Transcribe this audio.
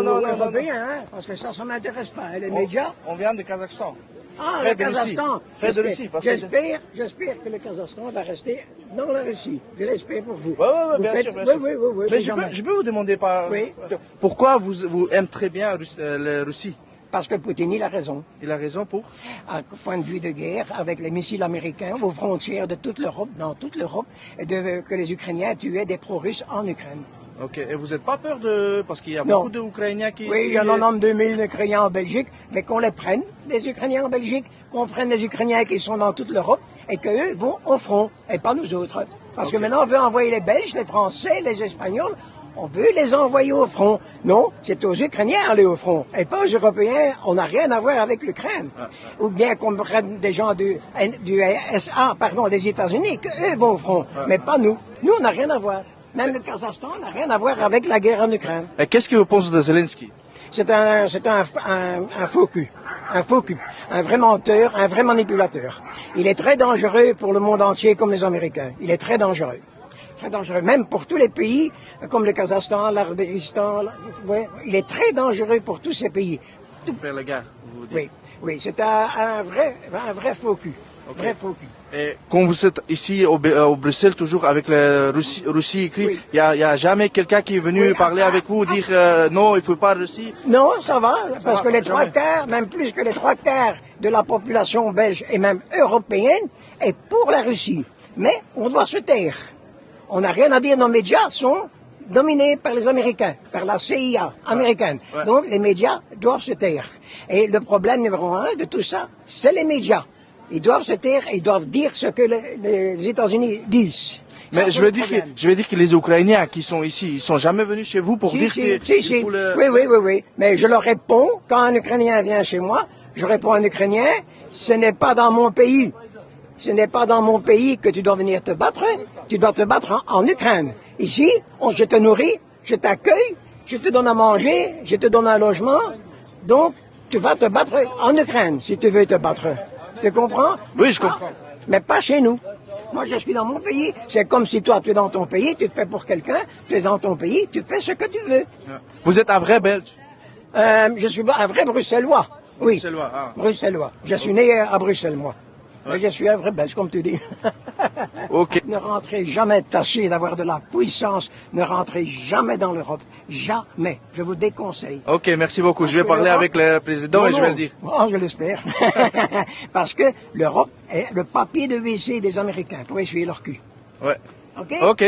Européens, hein, parce que ça m'intéresse pas. Et les médias. On vient de Kazakhstan. Ah, Près le de Russie. Kazakhstan. Près de Russie, parce que- J'espère que le Kazakhstan va rester dans la Russie. Je l'espère pour vous. Oui, Vous bien faites- sûr, bien sûr. Oui, Mais c'est jamais. je peux vous demander Oui. pourquoi vous aimez très bien la Russie? Parce que Poutine, il a raison. Il a raison pour? À point de vue de guerre, avec les missiles américains aux frontières de toute l'Europe, dans toute l'Europe, et que les Ukrainiens tuaient des pro-russes en Ukraine. Ok, et vous n'êtes pas peur de... Parce qu'il y a Non. beaucoup d'Ukrainiens qui... Oui, il y en a 92 000 Ukrainiens en Belgique, mais qu'on les prenne, les Ukrainiens en Belgique, qu'on prenne les Ukrainiens qui sont dans toute l'Europe, et qu'eux vont au front, et pas nous autres. Parce que maintenant, on veut envoyer les Belges, les Français, les Espagnols, on veut les envoyer au front. Non, c'est aux Ukrainiens d'aller au front, et pas aux Européens. On n'a rien à voir avec l'Ukraine. Ou bien qu'on prenne des gens du SA, des États-Unis, qu'eux vont au front, mais pas nous. Nous, on n'a rien à voir. Même le Kazakhstan n'a rien à voir avec la guerre en Ukraine. Et qu'est-ce que vous pensez de Zelensky? C'est un faux cul. Un faux cul. Un vrai menteur, un vrai manipulateur. Il est très dangereux pour le monde entier comme les Américains. Il est très dangereux. Très dangereux. Même pour tous les pays, comme le Kazakhstan, l'Arménistan. Il est très dangereux pour tous ces pays. Faire la guerre, vous dites. Oui, c'est un vrai faux cul. Ok. Vrai faux cul. Et quand vous êtes ici au Bruxelles, toujours avec la Russie écrit, Oui. il y a jamais quelqu'un qui est venu parler avec vous, dire non, il faut pas Russie. Non, ça va, parce va, que les jamais. 3/4, même plus que les 3/4 de la population belge et même européenne est pour la Russie. Mais on doit se taire. On n'a rien à dire, nos médias sont dominés par les Américains, par la CIA américaine. Ouais. Donc les médias doivent se taire. Et le problème numéro 1 de tout ça, c'est les médias. Ils doivent se taire et ils doivent dire ce que les États-Unis disent. Mais Ça, je c'est veux le dire problème. que les Ukrainiens qui sont ici, ils sont jamais venus chez vous pour dire que Si. faut le- Oui. Mais je leur réponds, quand un Ukrainien vient chez moi, je réponds à un Ukrainien, ce n'est pas dans mon pays. Ce n'est pas dans mon pays que tu dois venir te battre. Tu dois te battre en Ukraine. Ici, je te nourris, je t'accueille, je te donne à manger, je te donne un logement. Donc, tu vas te battre en Ukraine si tu veux te battre. Tu comprends? Oui, je comprends. Mais pas chez nous. Moi, je suis dans mon pays. C'est comme si toi, tu es dans ton pays, tu fais pour quelqu'un, tu es dans ton pays, tu fais ce que tu veux. Vous êtes un vrai Belge. Je suis un vrai Bruxellois. Oui. Bruxellois, ah. Bruxellois. Je suis né à Bruxelles, moi. Mais je suis un vrai Belge, comme tu dis. Ok. Ne rentrez jamais, tâchez d'avoir de la puissance. Ne rentrez jamais dans l'Europe. Jamais. Je vous déconseille. Ok, merci beaucoup. Je vais que parler l'Europe- avec le président et je vais le dire. Oh, je l'espère. Parce que l'Europe est le papier de WC des Américains pour essuyer leur cul. Ouais. OK? Ok.